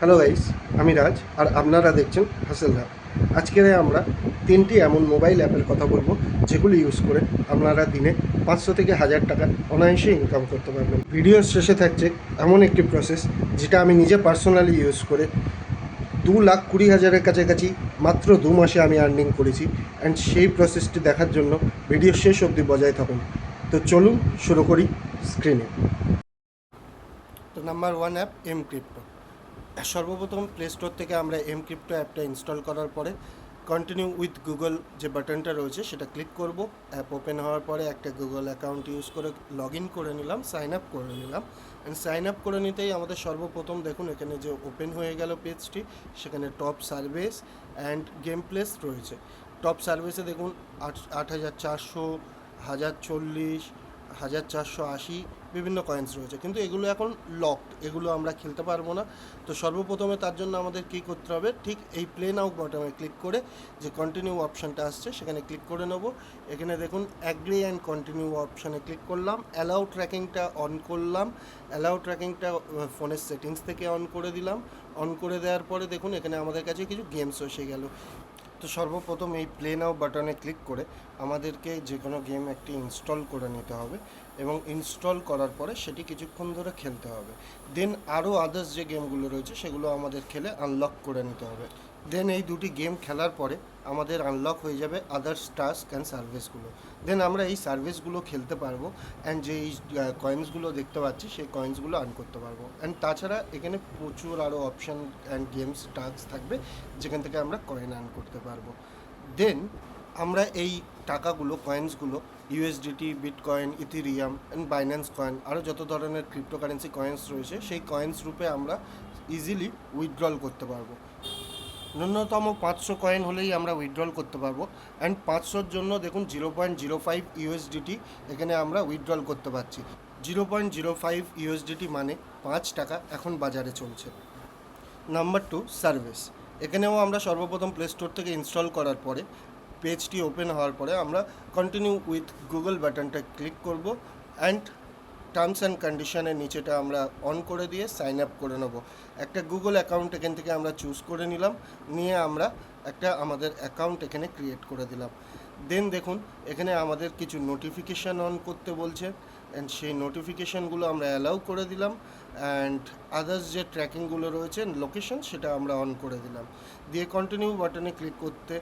Hello guys, আমি রাজ আর আপনারা দেখছেন হাসেলধার। আজকে আমরা তিনটি এমন মোবাইল অ্যাপের কথা বলবো যেগুলো ইউজ করে আপনারা দিনে 500 থেকে 1000 টাকা অনায়াসে ইনকাম করতে পারবেন। ভিডিওর শেষে থাকছে এমন একটি প্রসেস যেটা আমি নিজে পার্সোনালি ইউজ করে 2,20,000-এর কাছাকাছি মাত্র 2 মাসে আমি আর্নিং করেছি। অ্যান্ড সেই প্রসেসটি দেখার জন্য ভিডিও শেষ অবধি বজায় থাকুন। তো চলুন শুরু করি স্ক্রিনে। তো নাম্বার 1 অ্যাপ এমক্রিপ্টো। সর্বপ্রথম প্লে স্টোর থেকে আমরা এমক্রিপ্টো অ্যাপটা ইনস্টল করার পরে কন্টিনিউ উইথ গুগল যে বাটনটা রয়েছে সেটা ক্লিক করব। অ্যাপ ওপেন হওয়ার পরে একটা গুগল অ্যাকাউন্ট ইউজ করে লগ ইন করে নিলাম, সাইন আপ করে নিলাম। অ্যান্ড সাইন আপ করে নিতেই আমাদের সর্বপ্রথম দেখুন এখানে যে ওপেন হয়ে গেল পেজটি, সেখানে top service and game place রয়েছে। টপ সার্ভিসে দেখুন 8,400, 1,040, 1,480 বিভিন্ন কয়েন্স রয়েছে, কিন্তু এগুলো এখন লকড, এগুলো আমরা খেলতে পারবো না। তো সর্বপ্রথমে তার জন্য আমাদের কী করতে হবে, ঠিক এই প্লে নাও বাটনে ক্লিক করে যে কন্টিনিউ অপশানটা আসছে সেখানে ক্লিক করে নেব। এখানে দেখুন অ্যাগ্রি অ্যান্ড কন্টিনিউ অপশানে ক্লিক করলাম, অ্যালাউ ট্র্যাকিংটা অন করলাম। অ্যালাউ ট্র্যাকিংটা ফোনের সেটিংস থেকে অন করে দিলাম। অন করে দেওয়ার পরে দেখুন এখানে আমাদের কাছে কিছু গেমস এসে গেল। তো সর্বপ্রথম এই প্লে নাও বাটনে ক্লিক করে আমাদেরকে যে কোনো গেম একটি ইনস্টল করে নিতে হবে এবং ইনস্টল করার পরে সেটি কিছুক্ষণ ধরে খেলতে হবে। দেন আরও আদার্স যে গেমগুলো রয়েছে সেগুলো আমাদের খেলে আনলক করে নিতে হবে। দেন এই দুটি গেম খেলার পরে আমাদের আনলক হয়ে যাবে আদার্স টাস্ক অ্যান্ড সার্ভিসগুলো। দেন আমরা এই সার্ভিসগুলো খেলতে পারবো অ্যান্ড যে এই কয়েন্সগুলো দেখতে পাচ্ছি সেই কয়েন্সগুলো আর্ন করতে পারবো। অ্যান্ড তাছাড়া এখানে প্রচুর আরও অপশান অ্যান্ড গেমস টাস্ক থাকবে যেখান থেকে আমরা কয়েন আর্ন করতে পারবো। দেন আমরা এই টাকাগুলো, কয়েন্সগুলো USDT, bitcoin, Ethereum and Binance coin, আরও যত ধরনের ক্রিপ্টোকারেন্সি কয়েন্স রয়েছে সেই কয়েন্স রূপে আমরা ইজিলি উইথড্রল করতে পারবো। ন্যূনতম 500 কয়েন হলেই আমরা উইথড্রল করতে পারবো। অ্যান্ড 500-র জন্য দেখুন 0.05 ইউএসডিটি এখানে আমরা উইথড্রল করতে পারছি। 0.05 ইউএসডিটি মানে 5 টাকা এখন বাজারে চলছে। Number 2 service. এখানেও আমরা সর্বপ্রথম প্লে স্টোর থেকে ইনস্টল করার পরে পেজটি ওপেন হওয়ার পরে আমরা কন্টিনিউ উইথ গুগল বাটনটা ক্লিক করব অ্যান্ড টার্মস অ্যান্ড কন্ডিশনের নিচেটা আমরা অন করে দিয়ে সাইন আপ করে নেব। একটা গুগল অ্যাকাউন্ট এখান থেকে আমরা চুজ করে নিলাম, নিয়ে আমরা একটা আমাদের অ্যাকাউন্ট এখানে ক্রিয়েট করে দিলাম। দেন দেখুন এখানে আমাদের কিছু নোটিফিকেশান অন করতে বলছে অ্যান্ড সেই নোটিফিকেশানগুলো আমরা অ্যালাউ করে দিলাম। অ্যান্ড আদার্স যে ট্র্যাকিংগুলো রয়েছে লোকেশন সেটা আমরা অন করে দিলাম। দিয়ে কন্টিনিউ বাটনে ক্লিক করতে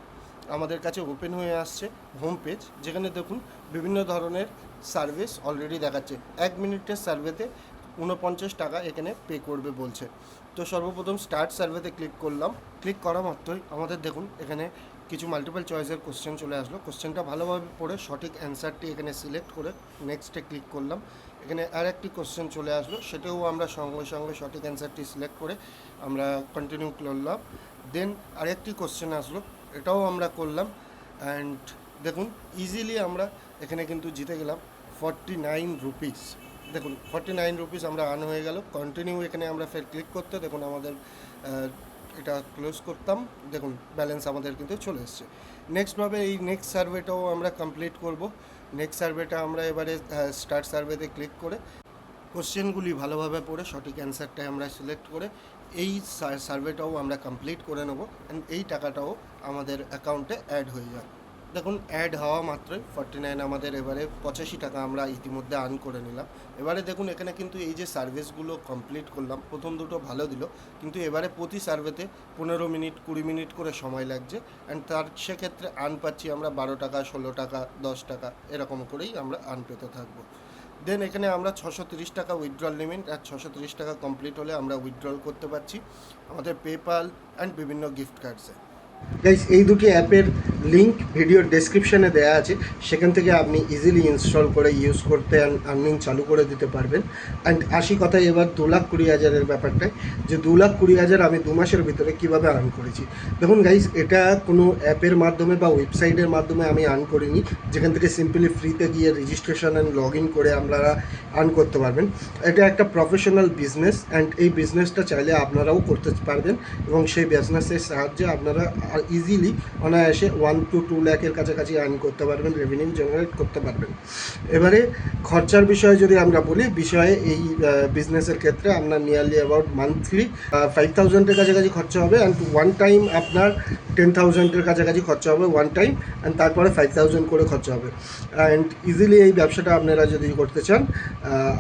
আমাদের কাছে ওপেন হয়ে আসছে হোম পেজ, যেখানে দেখুন বিভিন্ন ধরনের সার্ভিস অলরেডি দেখাচ্ছে। 1 মিনিটের সার্ভেতে 49 টাকা এখানে পে করবে বলছে। তো সর্বপ্রথম স্টার্ট সার্ভেতে ক্লিক করলাম। ক্লিক করা মাত্রই আমাদের দেখুন এখানে কিছু মাল্টিপল চয়েসের কোশ্চেন চলে আসলো। কোশ্চেনটা ভালোভাবে পড়ে সঠিক অ্যান্সারটি এখানে সিলেক্ট করে নেক্সটে ক্লিক করলাম। এখানে আর একটি কোশ্চেন চলে আসলো, সেটাও আমরা সঙ্গে সঙ্গে সঠিক অ্যান্সারটি সিলেক্ট করে আমরা কন্টিনিউ করলাম। দেন আরেকটি কোশ্চেন আসলো, এটাও আমরা করলাম। অ্যান্ড দেখুন ইজিলি আমরা এখানে কিন্তু জিতে গেলাম 49 রুপিস। দেখুন 49 রুপিস আমরা আর্ন হয়ে গেল। কন্টিনিউ এখানে আমরা ফের ক্লিক করতে দেখুন আমাদের এটা ক্লোজ করতাম, দেখুন ব্যালেন্স আমাদের কিন্তু চলে এসছে। নেক্সটভাবে এই নেক্সট সার্ভেটাও আমরা কমপ্লিট করব। নেক্সট সার্ভেটা আমরা এবারে স্টার্ট সার্ভেতে ক্লিক করে কোশ্চেনগুলি ভালোভাবে পড়ে সঠিক অ্যান্সারটাই আমরা সিলেক্ট করে এই সার্ভেটাও আমরা কমপ্লিট করে নেব অ্যান্ড এই টাকাটাও আমাদের অ্যাকাউন্টে অ্যাড হয়ে যায়। দেখুন অ্যাড হওয়া মাত্রই 49 আমাদের এবারে 85 টাকা আমরা ইতিমধ্যে আর্ন করে নিলাম। এবারে দেখুন এখানে কিন্তু এই যে সার্ভিসগুলো কমপ্লিট করলাম, প্রথম দুটো ভালো দিল, কিন্তু এবারে প্রতি সার্ভেতে 15 মিনিট 20 মিনিট করে সময় লাগছে। অ্যান্ড তার সেক্ষেত্রে আর্ন পাচ্ছি আমরা 12 টাকা, 16 টাকা, 10 টাকা এরকম করেই আমরা আর্ন পেতে থাকবো। দেন এখানে আমরা 630 টাকা উইথড্রল লিমিট, আর 630 টাকা কমপ্লিট হলে আমরা উইথড্রল করতে পারছি আমাদের পেপাল অ্যান্ড বিভিন্ন গিফট কার্ডসে। গাইস, এই দুটি অ্যাপের লিঙ্ক ভিডিওর ডেসক্রিপশানে দেওয়া আছে, সেখান থেকে আপনি ইজিলি ইনস্টল করে ইউজ করতে আর্নিং চালু করে দিতে পারবেন। অ্যান্ড আসি কথায় এবার 2,20,000-এর ব্যাপারটায়, যে 2,20,000 আমি 2 মাসের ভিতরে কীভাবে আর্ন করেছি। দেখুন গাইস, এটা কোনো অ্যাপের মাধ্যমে বা ওয়েবসাইটের মাধ্যমে আমি আর্ন করিনি, যেখান থেকে সিম্পলি ফ্রিতে গিয়ে রেজিস্ট্রেশন অ্যান্ড লগ ইন করে আপনারা আর্ন করতে পারবেন। এটা একটা প্রফেশনাল বিজনেস অ্যান্ড এই বিজনেসটা চাইলে আপনারাও করতে পারবেন এবং সেই বিজনেসের সাহায্যে আপনারা আর ইজিলি অনায়াসে 1 to 2 লাখের কাছাকাছি আর্ন করতে পারবেন, রেভিনিউ জেনারেট করতে পারবেন। এবারে খরচার বিষয়ে যদি আমরা বলি, বিষয়ে এই বিজনেসের ক্ষেত্রে আপনার নিয়ারলি অ্যাবাউট মান্থলি 5,000-এর কাছাকাছি খরচা হবে, অ্যান্ড ওয়ান টাইম আপনার 10,000-এর কাছাকাছি খরচা হবে ওয়ান টাইম, অ্যান্ড তারপরে 5,000 করে খরচা হবে। অ্যান্ড ইজিলি এই ব্যবসাটা আপনারা যদি করতে চান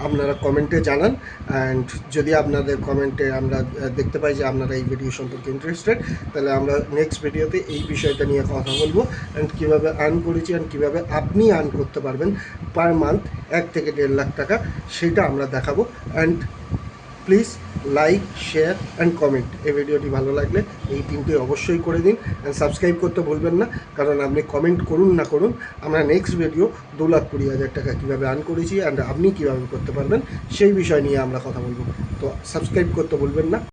আপনারা কমেন্টে জানান, অ্যান্ড যদি আপনাদের কমেন্টে আমরা দেখতে পাই যে আপনারা এই ভিডিও সম্পর্কে ইন্টারেস্টেড, তাহলে আমরা নেক্সট ভিডিওতে এই বিষয়টা নিয়ে কথা বলবো, অ্যান্ড কীভাবে আর্ন করেছি অ্যান্ড কীভাবে আপনি আর্ন করতে পারবেন পার মান্থ 1 থেকে 1.5 লাখ টাকা, সেটা আমরা দেখাবো। And please like, share and comment. এই ভিডিওটি ভালো লাগলে এই তিনটে অবশ্যই করে দিন, অ্যান্ড সাবস্ক্রাইব করতে ভুলবেন না, কারণ আপনি কমেন্ট করুন না করুন, আমরা নেক্সট ভিডিও 2,20,000 টাকা কীভাবে আর্ন করেছি অ্যান্ড আপনি কীভাবে করতে পারবেন সেই বিষয় নিয়ে আমরা কথা বলবো। তো সাবস্ক্রাইব করতে ভুলবেন না।